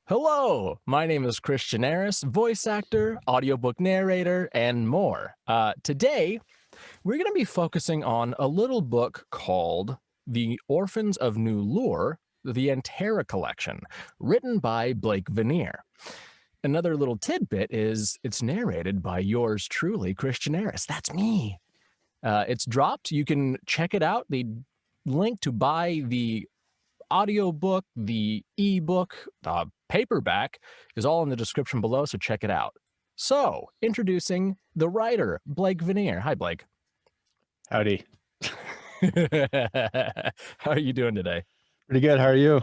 Hello, my name is Kristian Eros, voice actor, audiobook narrator, and more. Today, we're going to be focusing on a little book called The Orphans of New Lore, the Anterra Collection, written by Blake Vanier. Another little tidbit is it's narrated by yours truly, Kristian Eros. That's me. It's dropped. You can check it out. The link to buy the audiobook, the ebook, the paperback is all in the description below, so check it out. So, introducing the writer, Blake Vanier. Hi, Blake. Howdy. How are you doing today? Pretty good. How are you?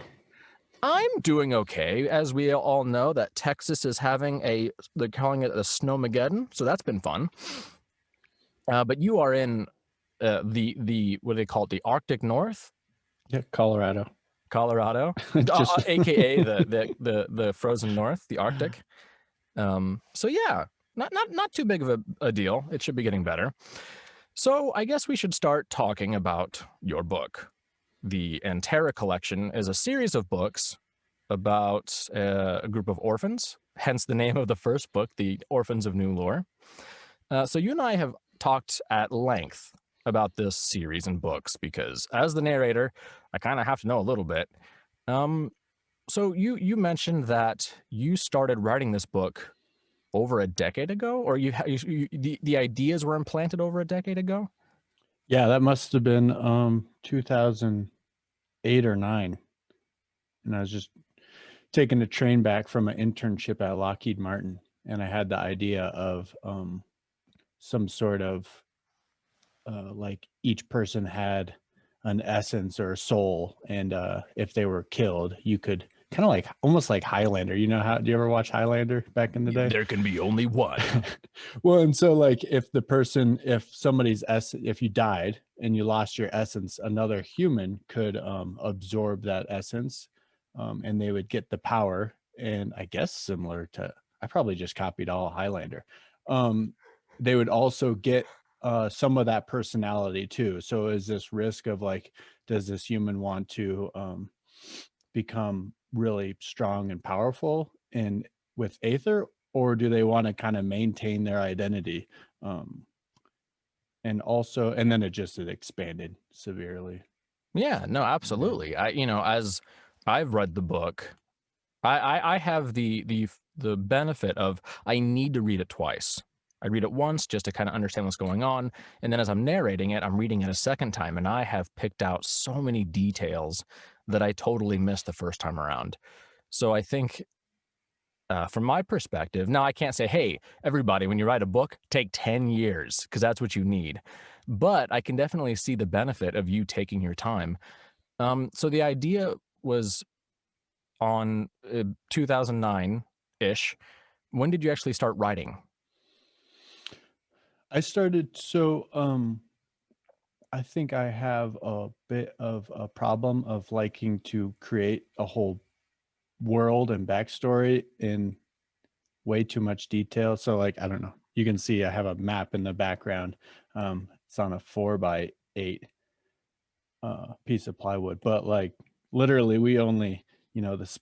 I'm doing okay. As we all know, that Texas is having they're calling it a snowmageddon, so that's been fun. But you are in the what do they call it? The Arctic North? Yeah, Colorado. Colorado, Just aka the frozen north, the Arctic. So yeah, not too big of a deal. It should be getting better. So I guess we should start talking about your book. The Anterra Collection is a series of books about a group of orphans, hence the name of the first book, The Orphans of New Lore. So you and I have talked at length about this series and books because as the narrator, I kind of have to know a little bit. So you mentioned that you started writing this book over a decade ago, or the ideas were implanted over a decade ago? yeah, that must have been 2008 or 9. And I was just taking a train back from an internship at Lockheed Martin, and I had the idea of some sort of like each person had an essence or a soul, and if they were killed, you could kind of like almost like Highlander. You know how do you ever watch Highlander back in the day? There can be only one. Well, and so like if you died and you lost your essence, another human could absorb that essence, and they would get the power. And I guess similar to, I probably just copied all Highlander. They would also get some of that personality too. So is this risk of like, does this human want to become really strong and powerful and with Aether, or do they want to kind of maintain their identity? And then it expanded severely. Yeah, no, Yeah. absolutely. As I've read the book, I have the benefit of I need to read it twice. I read it once just to kind of understand what's going on, and then as I'm narrating it, I'm reading it a second time, and I have picked out so many details that I totally missed the first time around. So I think, from my perspective, now I can't say, hey, everybody, when you write a book, take 10 years, because that's what you need. But I can definitely see the benefit of you taking your time. So the idea was on 2009 ish. When did you actually start writing? I started I think I have a bit of a problem of liking to create a whole world and backstory in way too much detail. So like, I don't know. You can see I have a map in the background. It's on a 4x8 piece of plywood, but like literally we only, this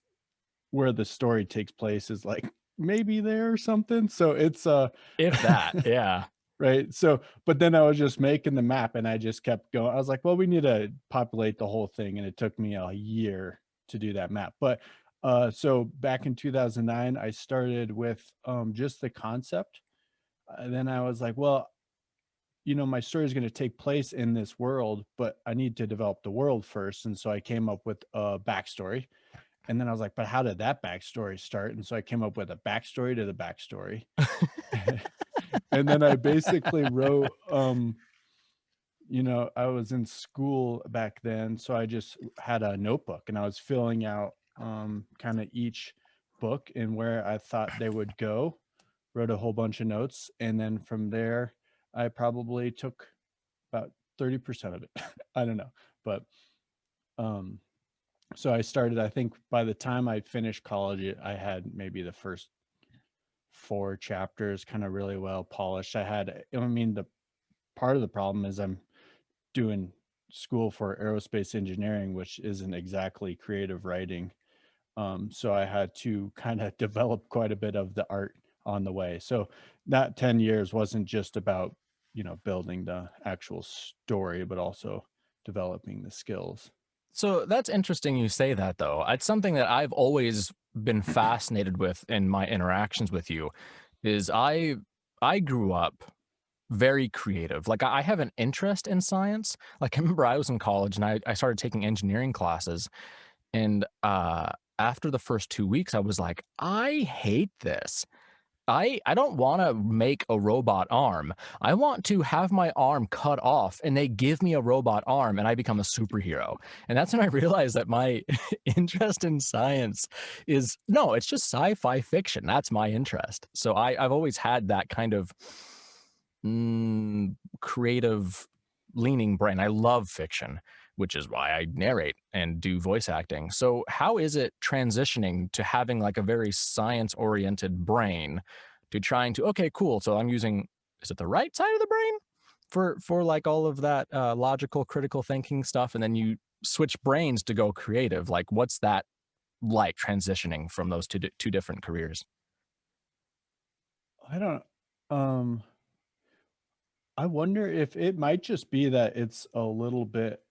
where the story takes place is like maybe there or something. So it's If that, yeah. right. So but then I was just making the map and I just kept going. I was like, well, we need to populate the whole thing. And it took me a year to do that map. But so back in 2009, I started with just the concept. And then I was like, well, my story is going to take place in this world, but I need to develop the world first. And so I came up with a backstory. And then I was like, but how did that backstory start? And so I came up with a backstory to the backstory. And then I basically wrote, I was in school back then. So I just had a notebook and I was filling out kind of each book and where I thought they would go, wrote a whole bunch of notes. And then from there, I probably took about 30% of it. I don't know. But um, so I started, I think by the time I finished college, I had maybe the first 4 chapters kind of really well polished. The part of the problem is I'm doing school for aerospace engineering, which isn't exactly creative writing. So I had to kind of develop quite a bit of the art on the way. So that 10 years wasn't just about, building the actual story, but also developing the skills. So that's interesting you say that though. It's something that I've always been fascinated with in my interactions with you is I grew up very creative. Like I have an interest in science. Like I remember I was in college and I started taking engineering classes and after the first 2 weeks I was like, I hate this. I don't want to make a robot arm. I want to have my arm cut off and they give me a robot arm and I become a superhero. And that's when I realized that my interest in science is no, it's just sci-fi fiction. That's my interest. So I've always had that kind of creative leaning brain. I love fiction, which is why I narrate and do voice acting. So how is it transitioning to having like a very science oriented brain to trying to okay, cool. So I'm using is it the right side of the brain for like all of that logical critical thinking stuff and then you switch brains to go creative. Like what's that like transitioning from those two different careers? I don't, um, I wonder if it might just be that it's a little bit,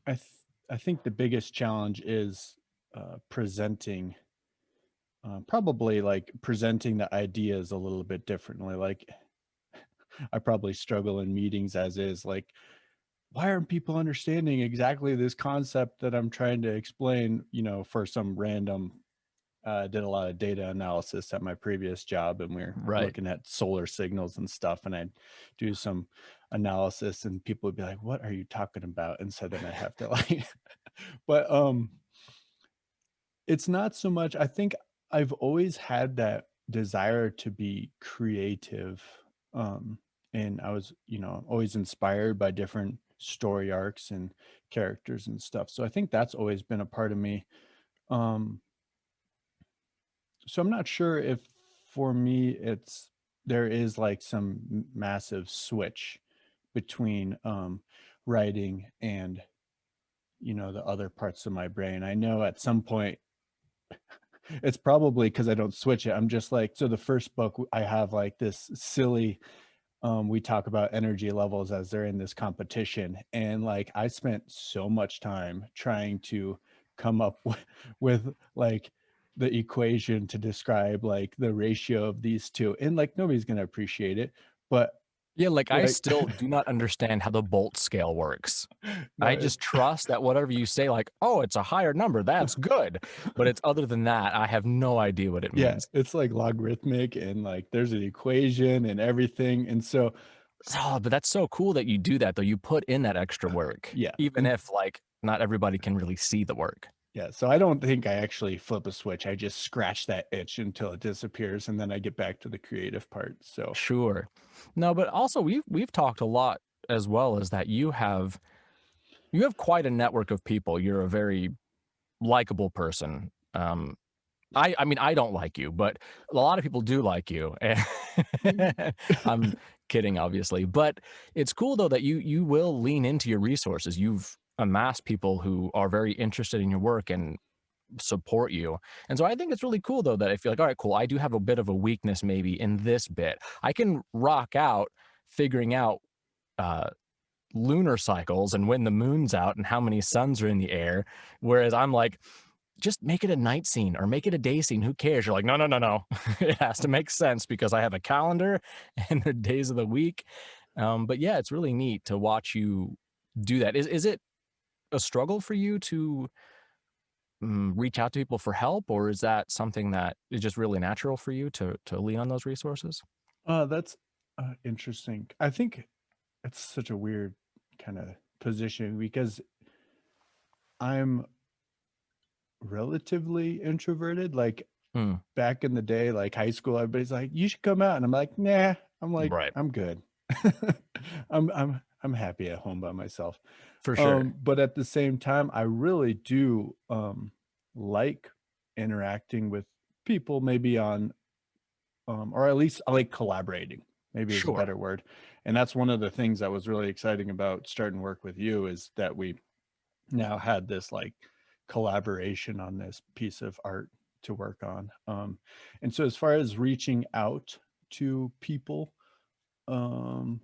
I, th- I think the biggest challenge is presenting, probably like presenting the ideas a little bit differently. Like I probably struggle in meetings as is, like, why aren't people understanding exactly this concept that I'm trying to explain, for some random did a lot of data analysis at my previous job and we're Right. looking at solar signals and stuff and I'd do some analysis and people would be like, what are you talking about? And so then I'd have to like but it's not so much, I think I've always had that desire to be creative. Um and I was, always inspired by different story arcs and characters and stuff. So I think that's always been a part of me. Um so I'm not sure if for me there is like some massive switch between writing and the other parts of my brain. I know at some point it's probably because I don't switch it. I'm just like, so the first book I have like this silly, we talk about energy levels as they're in this competition. And like I spent so much time trying to come up with like the equation to describe like the ratio of these two. And like nobody's gonna appreciate it. But Yeah, like I what I still do not understand how the Bolt scale works. no, I just trust that whatever you say, like, oh, it's a higher number, that's good. But it's other than that, I have no idea what it yeah, means. it's like logarithmic and like there's an equation and everything. And so Oh, but that's so cool that you do that though. You put in that extra work, yeah. even if like not everybody can really see the work. Yeah, so I don't think I actually flip a switch. I just scratch that itch until it disappears, and then I get back to the creative part. So, Sure. No, but also we've talked a lot as well as that you have quite a network of people. You're a very likable person. I mean, I don't like you, but a lot of people do like you. I'm kidding, obviously, but it's cool though that you will lean into your resources. You've amassed people who are very interested in your work and support you. And so I think it's really cool though that I feel like, all right, cool. I do have a bit of a weakness maybe in this bit. I can rock out figuring out uh lunar cycles and when the moon's out and how many suns are in the air. Whereas I'm like, just make it a night scene or make it a day scene. Who cares? You're like, no, no, no, no. It has to make sense because I have a calendar and the days of the week. But yeah, it's really neat to watch you do that. Is it a struggle for you to reach out to people for help, or is that something that is just really natural for you to lean on those resources? that's interesting. I think it's such a weird kind of position because I'm relatively introverted. Like Mm, back in the day, like high school, everybody's like, "You should come out," and I'm like, "Nah." I'm like, right, "I'm good. I'm happy at home by myself." for sure. But at the same time, I really do like interacting with people, maybe on or at least I like collaborating, maybe is a Sure. better word. And that's one of the things that was really exciting about starting work with you is that we now had this like collaboration on this piece of art to work on. And so as far as reaching out to people, um,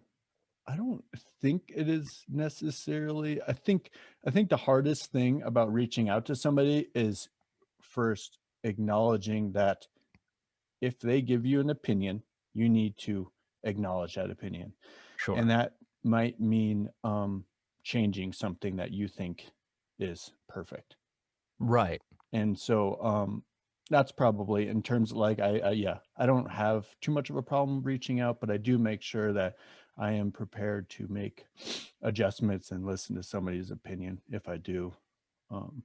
I don't think it is necessarily. I think the hardest thing about reaching out to somebody is first acknowledging that if they give you an opinion, you need to acknowledge that opinion. And Sure. that might mean changing something that you think is perfect. Right. And so that's probably in terms of like yeah, I don't have too much of a problem reaching out, but I do make sure that I am prepared to make adjustments and listen to somebody's opinion if I do. Um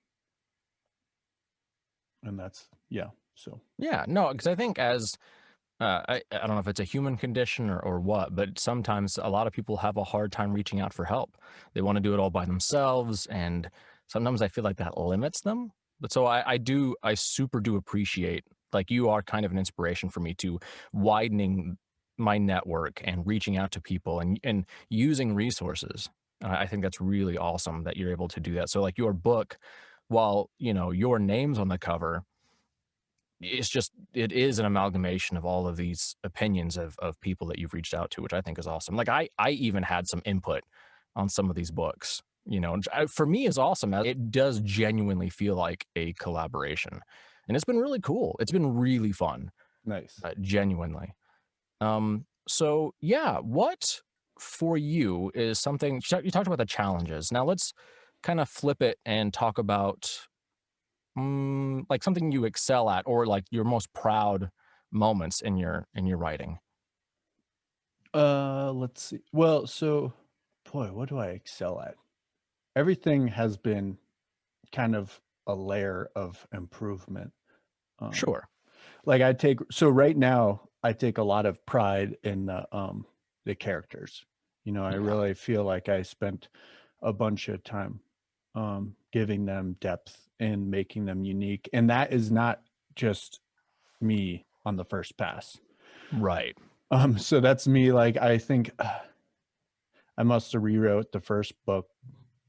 and that's yeah. So Yeah. No, because I think as I don't know if it's a human condition or what, but sometimes a lot of people have a hard time reaching out for help. They want to do it all by themselves, and sometimes I feel like that limits them. But so I super do appreciate, like, you are kind of an inspiration for me to widening my network and reaching out to people and using resources. I think that's really awesome that you're able to do that. So like your book, while your name's on the cover, it is an amalgamation of all of these opinions of people that you've reached out to, which I think is awesome. Like I even had some input on some of these books, and for me is awesome. It does genuinely feel like a collaboration, and it's been really cool. It's been really fun, nice. genuinely. So yeah, what for you is something you talked about the challenges. Now let's kind of flip it and talk about like something you excel at or like your most proud moments in your writing. Let's see. Well, so boy, what do I excel at? Everything has been kind of a layer of improvement. Um, Sure. like I take so right now I take a lot of pride in the characters. I Yeah. really feel like I spent a bunch of time giving them depth and making them unique. And that is not just me on the first pass. Right. So that's me. Like I think I must have rewrote the first book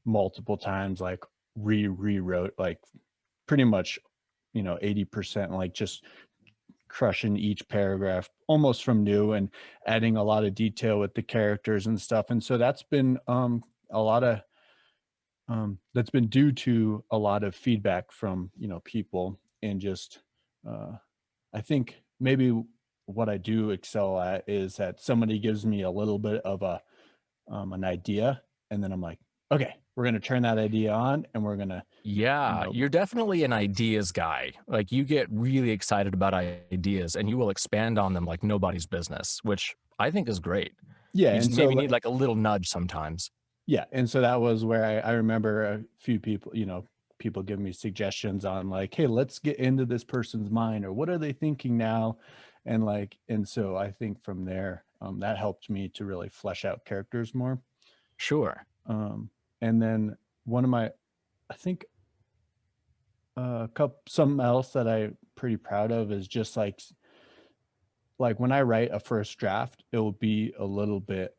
multiple times, like rewrote like pretty much 80%, like just crushing each paragraph almost from new and adding a lot of detail with the characters and stuff. And so that's been a lot of that's been due to a lot of feedback from people. And just uh I think maybe what I do excel at is that somebody gives me a little bit of an idea, and then I'm like, okay, we're going to turn that idea on and we're going to you Yeah, know you're definitely an ideas guy. Like you get really excited about ideas and you will expand on them like nobody's business, which I think is great. yeah. You And just so maybe need like a little nudge sometimes. yeah, and so that was where I remember a few people, people give me suggestions on like, hey, let's get into this person's mind, or what are they thinking now? And so I think from there, that helped me to really flesh out characters more. Sure. Um, and then one of my, I think couple something else that I'm pretty proud of is just like when I write a first draft, it will be a little bit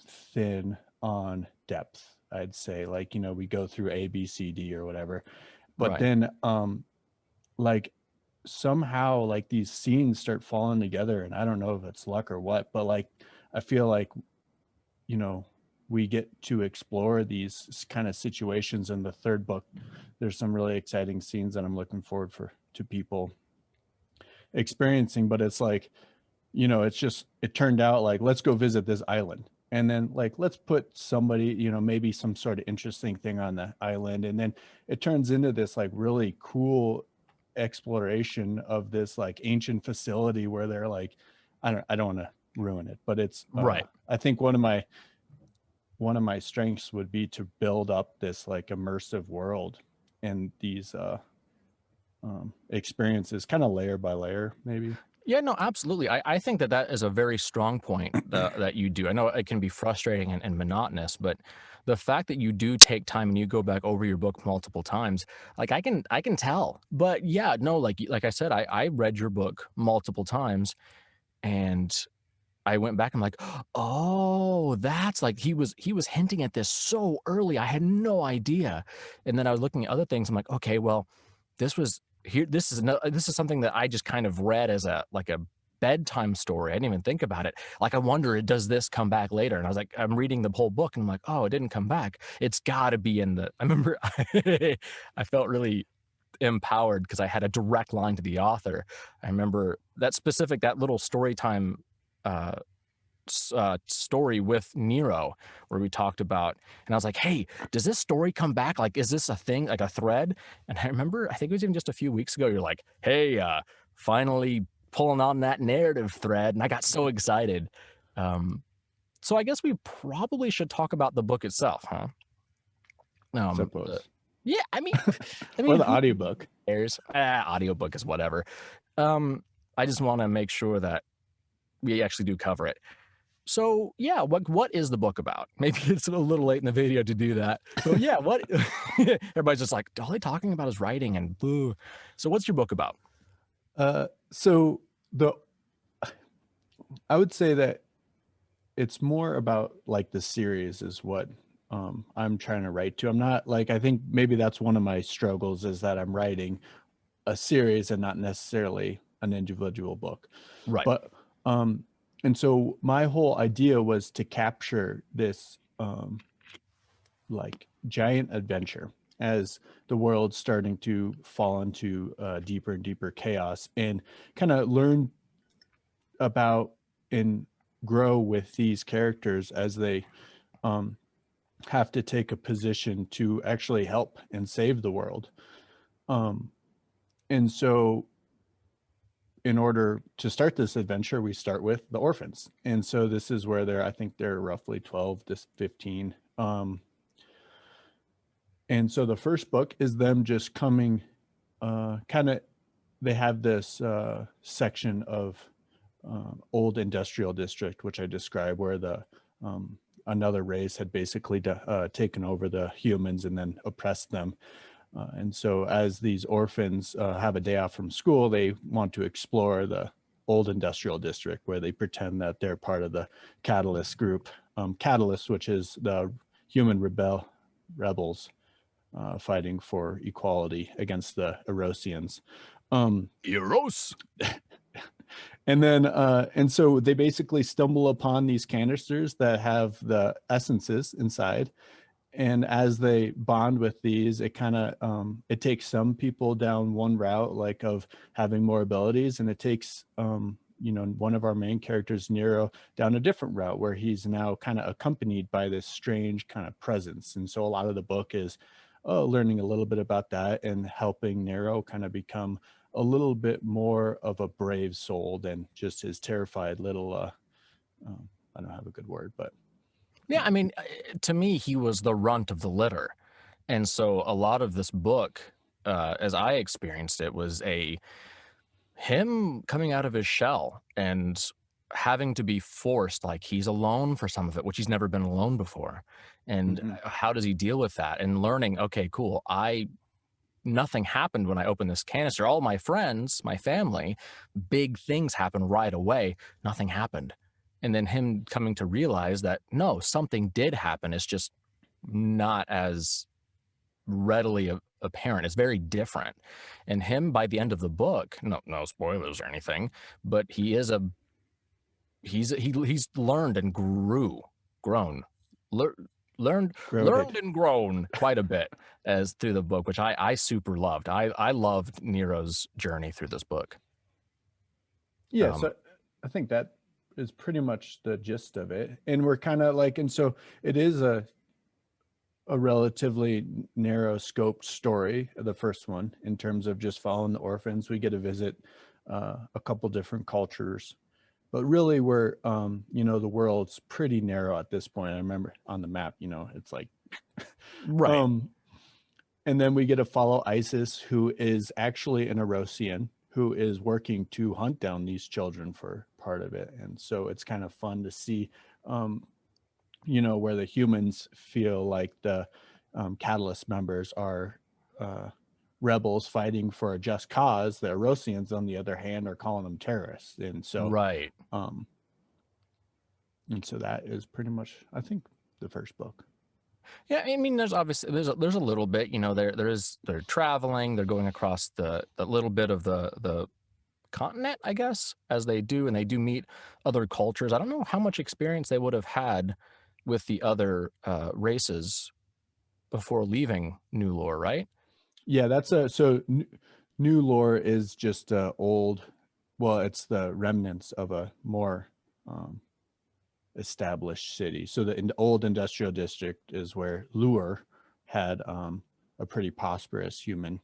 thin on depth. I'd say like, we go through A, B, C, D or whatever. But Right. then like somehow like these scenes start falling together, and I don't know if it's luck or what, but like I feel like, you know, we get to explore these kind of situations in the third book. There's some really exciting scenes that I'm looking forward for to people experiencing, but it's like, it's just it turned out like let's go visit this island, and then like let's put somebody, maybe some sort of interesting thing on the island, and then it turns into this like really cool exploration of this like ancient facility where they're like, I don't want to ruin it, but it's Right. I think one of my strengths would be to build up this like immersive world and these experiences kind of layer by layer maybe. Yeah, no, absolutely. I think that that is a very strong point that you do. I know it can be frustrating and monotonous, but the fact that you do take time and you go back over your book multiple times, like I can tell. But yeah, no, like I said, I read your book multiple times, and I went back and I'm like, oh, that's like he was hinting at this so early. I had no idea. And then I was looking at other things. I'm like, okay, well, this was here. This is something that I just kind of read as a like a bedtime story. I didn't even think about it. Like, I wonder, does this come back later? And I was like, I'm reading the whole book and I'm like, oh, it didn't come back. It's got to be in the. I remember I felt really empowered because I had a direct line to the author. I remember that little story time uh, story with Nero where we talked about, and I was like, hey, does this story come back? Like, is this a thing, like a thread? And I remember, I think it was even just a few weeks ago, you're like, hey, finally pulling on that narrative thread. And I got so excited. So I guess we probably should talk about the book itself, huh? Suppose. Yeah, I mean, or the audiobook. Cares? Audiobook is whatever. I just want to make sure that we actually do cover it. So yeah, what is the book about? Maybe it's a little late in the video to do that. So yeah, what everybody's just like, all he talking about is writing and boo. So what's your book about? So I would say that it's more about like the series is what I'm trying to write to. I'm not like, I think maybe that's one of my struggles is that I'm writing a series and not necessarily an individual book. Right. But and so my whole idea was to capture this like giant adventure as the world's starting to fall into deeper and deeper chaos, and kind of learn about and grow with these characters as they have to take a position to actually help and save the world. And so in order to start this adventure, we start with the orphans. And so this is where I think they're roughly 12 to 15. And so the first book is them just coming, they have this section of old industrial district, which I described, where another race had basically taken over the humans and then oppressed them. And so as these orphans have a day off from school, they want to explore the old industrial district where they pretend that they're part of the Catalyst group. Catalyst, which is the human rebels fighting for equality against the Erosians. Eros. And so they basically stumble upon these canisters that have the essences inside. And as they bond with these, it kind of it takes some people down one route, like of having more abilities, and it takes one of our main characters, Nero, down a different route where he's now kind of accompanied by this strange kind of presence. And so a lot of the book is learning a little bit about that and helping Nero kind of become a little bit more of a brave soul than just his terrified little I don't have a good word, but yeah, I mean, to me, he was the runt of the litter. And so a lot of this book, as I experienced it, was him coming out of his shell and having to be forced, like he's alone for some of it, which he's never been alone before. And how does he deal with that? And learning, okay, cool, nothing happened when I opened this canister. All my friends, my family, big things happened right away. Nothing happened. And then him coming to realize that no, something did happen. It's just not as readily apparent. It's very different. And him by the end of the book, no spoilers or anything, but he's learned and grown, learned and grown quite a bit as through the book, which I super loved. I loved Nero's journey through this book. Yeah, so I think that is pretty much the gist of it. And we're kind of like, and so it is a relatively narrow scoped story, the first one, in terms of just following the orphans. We get to visit a couple different cultures, but really we're the world's pretty narrow at this point. I remember on the map, it's like right. And then we get to follow Isis, who is actually an Erosian who is working to hunt down these children for part of it. And so it's kind of fun to see where the humans feel like the Catalyst members are rebels fighting for a just cause. The Erosians, on the other hand, are calling them terrorists. And so right. And so that is pretty much, I think, the first book. Yeah, I mean, there's obviously there's a little bit, you know, they're traveling, they're going across the little bit of the continent, I guess, as they do, and they do meet other cultures. I don't know how much experience they would have had with the other races before leaving New Lore, right? Yeah, that's a so New Lore is just old. Well, it's the remnants of a more established city. So the old industrial district is where Lure had a pretty prosperous human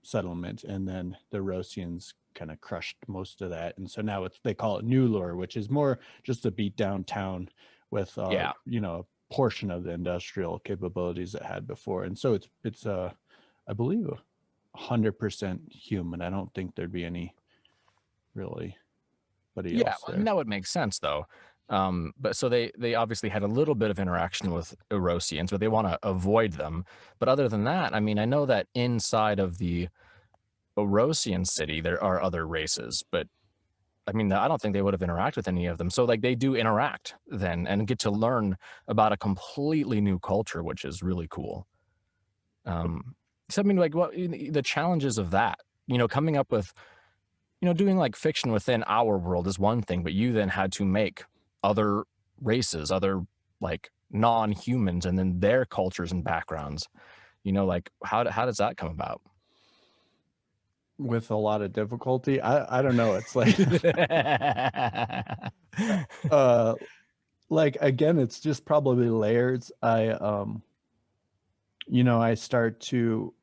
settlement, and then the Rosians kind of crushed most of that, and so now they call it New Lure, which is more just a beat down town with Yeah. you know, a portion of the industrial capabilities it had before, and so it's I believe 100% human. I don't think there'd be any really anybody Yeah, else I mean, there. that would make sense though. But so they obviously had a little bit of interaction with Erosians, but they want to avoid them. But other than that, I mean, I know that inside of the Erosian city there are other races, but I mean, I don't think they would have interacted with any of them. So like they do interact then and get to learn about a completely new culture, which is really cool. So I mean, like what the challenges of that, you know, coming up with, you know, doing like fiction within our world is one thing, but you then had to make other races, other like non-humans, and then their cultures and backgrounds. You know, like how does that come about? With a lot of difficulty. I don't know. It's like uh like again, it's just probably layers. You know, I start to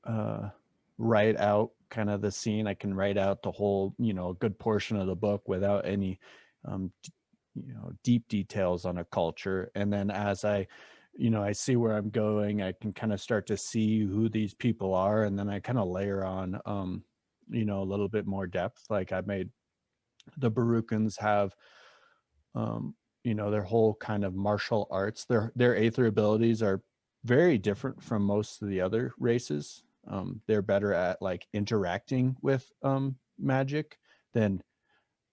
write out kind of the scene. I can write out the whole, you know, a good portion of the book without any you know, deep details on a culture. And then as I, you know, I see where I'm going, I can kind of start to see who these people are, and then I kind of layer on you know, a little bit more depth. Like I made the Baruchans have you know, their whole kind of martial arts, their aether abilities are very different from most of the other races. They're better at like interacting with magic than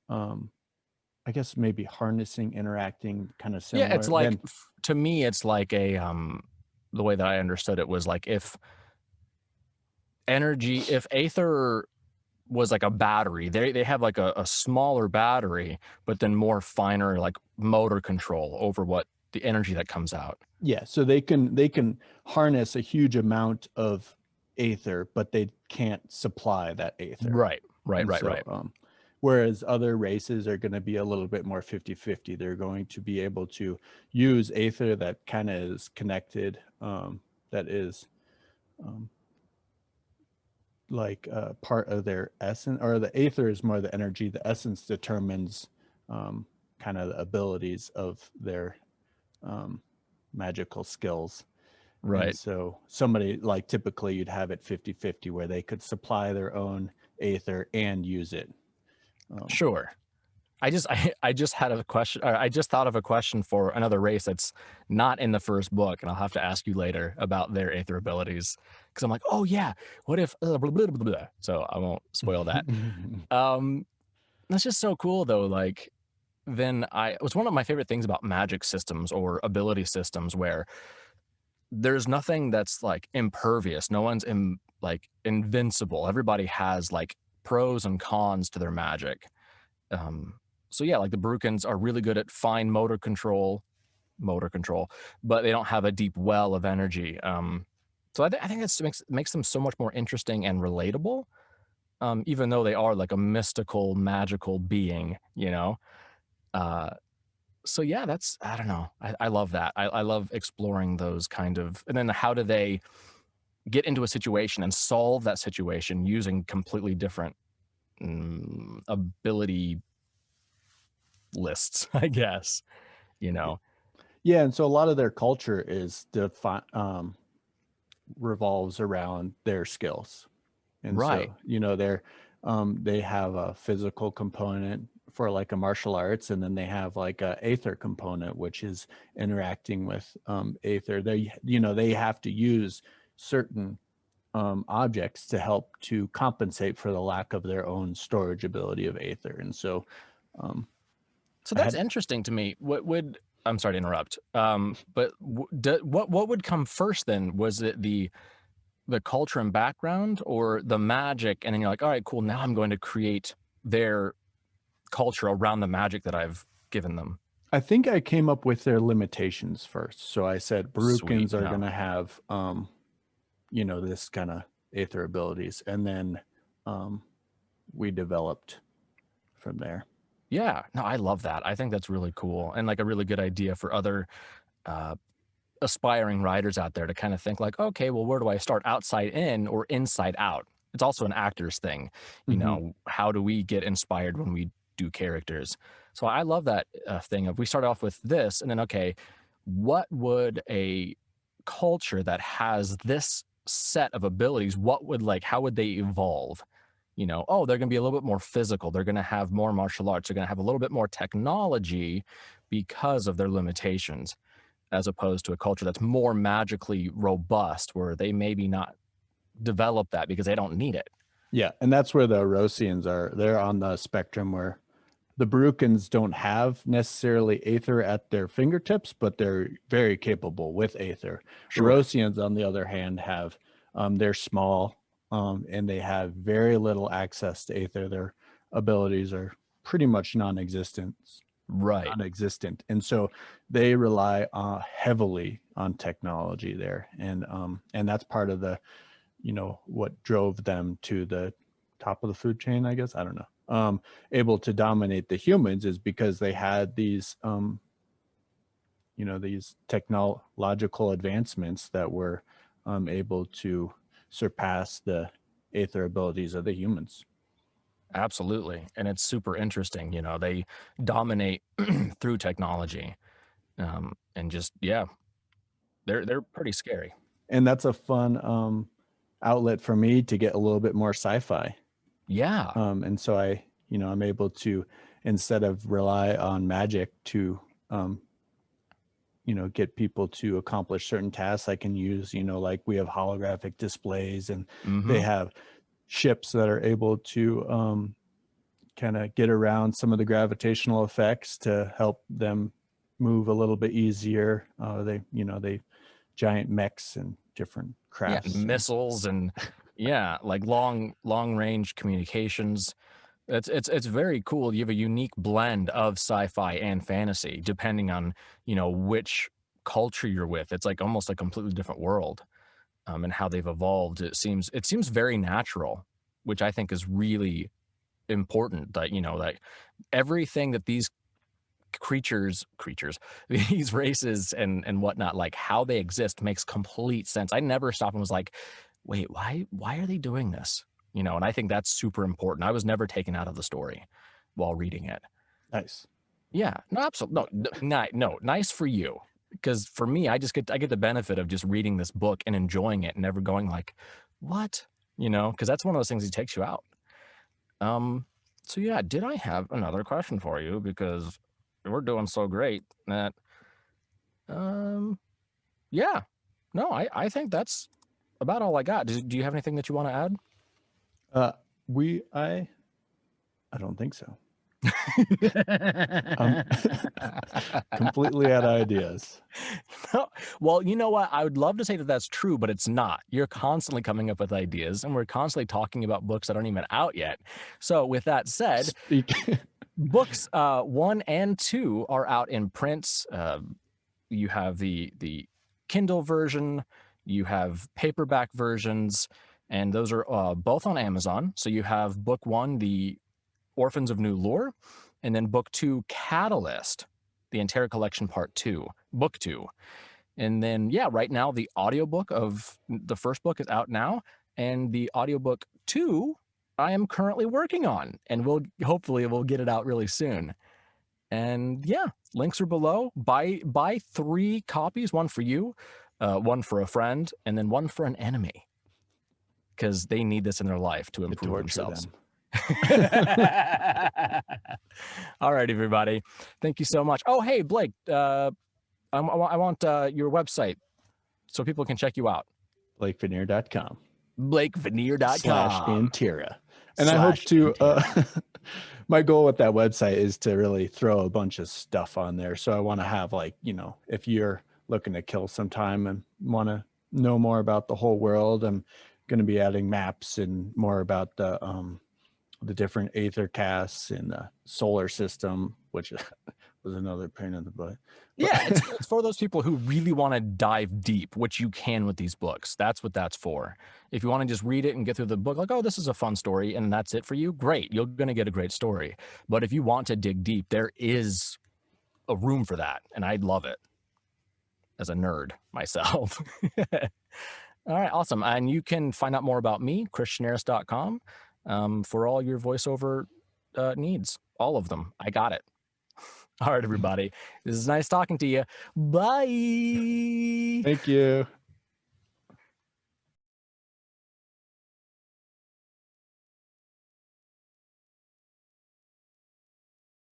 um I guess maybe harnessing, interacting, kind of Yeah, it's similar like than. to me, it's like a the way that I understood it was like if Aether was like a battery, they have like a smaller battery, but then more finer like motor control over what the energy that comes out. Yeah, so they can harness a huge amount of aether, but they can't supply that aether. Right, right, And right, so right. whereas other races are going to be a little bit more 50-50. They're going to be able to use aether that kind of is connected, that is um, like part of their essence, or the aether is more the energy. The essence determines kind of the abilities of their um, magical skills. And Right. so somebody like typically you'd have it 50-50 where they could supply their own aether and use it. Um, Sure. I just had a question, or I just thought of a question for another race that's not in the first book, and I'll have to ask you later about their aether abilities because I'm like, oh yeah, what if blah, blah, blah, blah, blah. So I won't spoil that. Um, that's just so cool though. Like then it was one of my favorite things about magic systems or ability systems where there's nothing that's like impervious. No one's like invincible. Everybody has like pros and cons to their magic. Um, so yeah, like the Brukins are really good at fine motor control, but they don't have a deep well of energy. So I think that makes them so much more interesting and relatable. Even though they are like a mystical, magical being, you know. Uh, so yeah, that's I don't know. I love that. I love exploring those kind of, and then how do they get into a situation and solve that situation using completely different ability lists, I guess, you know. yeah, and so a lot of their culture is revolves around their skills. And Right. so, you know, they have a physical component for like a martial arts, and then they have like a aether component, which is interacting with aether. They, you know, they have to use certain objects to help to compensate for the lack of their own storage ability of aether. And so, um, So I that's had interesting to me. What would I'm sorry to interrupt. But what would come first then? Was it the culture and background, or the magic? And then you're like, all right, cool. Now I'm going to create their culture around the magic that I've given them. I think I came up with their limitations first. So I said Sweet. Baruchans are Yeah. going to have, this kind of aether abilities. And then we developed from there. Yeah. No, I love that. I think that's really cool and like a really good idea for other uh, aspiring writers out there to kind of think like, okay, well, where do I start, outside in or inside out? It's also an actor's thing. How do we get inspired when we do characters? So I love that thing of we start off with this and then, okay, what would a culture that has this set of abilities, how would they evolve? Oh, they're going to be a little bit more physical. They're going to have more martial arts. They're going to have a little bit more technology because of their limitations, as opposed to a culture that's more magically robust, where they maybe not develop that because they don't need it. Yeah. And that's where the Erosians are. They're on the spectrum where the Baruchans don't have necessarily aether at their fingertips, but they're very capable with aether. Sure. Erosians, on the other hand, have they're small and they have very little access to aether. Their abilities are pretty much non-existent. Right. And so they rely heavily on technology there, and that's part of the what drove them to the top of the food chain, I guess. I don't know. Able to dominate the humans is because they had these these technological advancements that were able to surpass the aether abilities of the humans. Absolutely. And it's super interesting. They dominate through technology. And just, yeah, they're pretty scary. And that's a fun outlet for me to get a little bit more sci-fi. Yeah. And so I'm able to, instead of rely on magic to get people to accomplish certain tasks, I can use like we have holographic displays, and they have ships that are able to kind of get around some of the gravitational effects to help them move a little bit easier. They giant mechs and different crafts, missiles and like long range communications. It's very cool. You have a unique blend of sci-fi and fantasy depending on which culture you're with. It's like almost a completely different world, and how they've evolved. It seems very natural, which I think is really important. That that everything that these creatures these races and whatnot, like how they exist, makes complete sense. I never stopped and was like, wait, why are they doing this? And I think that's super important. I was never taken out of the story while reading it. Nice. Yeah, no, absolutely. No, nice for you. Because for me, I get the benefit of just reading this book and enjoying it and never going like, what? Because that's one of those things that takes you out. So yeah, did I have another question for you? Because we're doing so great that, yeah, no, I think that's about all I got. Do you have anything that you want to add? I don't think so. Completely out of ideas. No. Well, you know what? I would love to say that that's true, but it's not. You're constantly coming up with ideas, and we're constantly talking about books that aren't even out yet. So with that said, books 1 and 2 are out in print. You have the Kindle version, you have paperback versions, and those are both on Amazon. So you have book 1, the Orphans of New Lore, and then book 2, Catalyst, the Anterra Collection Part 2, book 2. And then, yeah, right now the audiobook of the first book is out now, and the audiobook 2 I am currently working on, and hopefully we'll get it out really soon. And yeah, links are below. Buy 3 copies, 1 for you, 1 for a friend, and then 1 for an enemy, because they need this in their life to improve themselves. All right, everybody. Thank you so much. Oh, hey, Blake, I want your website so people can check you out. BlakeVanier.com. BlakeVanier.com. /Anterra. And I hope to my goal with that website is to really throw a bunch of stuff on there. So I want to have like, if you're looking to kill some time and want to know more about the whole world, I'm going to be adding maps and more about the different aether casts in the solar system, which was another pain in the butt. Yeah, it's for those people who really want to dive deep, which you can with these books. That's what that's for. If you want to just read it and get through the book, like, oh, this is a fun story, and that's it for you, great. You're going to get a great story. But if you want to dig deep, there is a room for that, and I'd love it as a nerd myself. All right, awesome. And you can find out more about me, kristianeris.com, for all your voiceover needs. All of them. I got it. All right, everybody. This is nice talking to you. Bye. Thank you.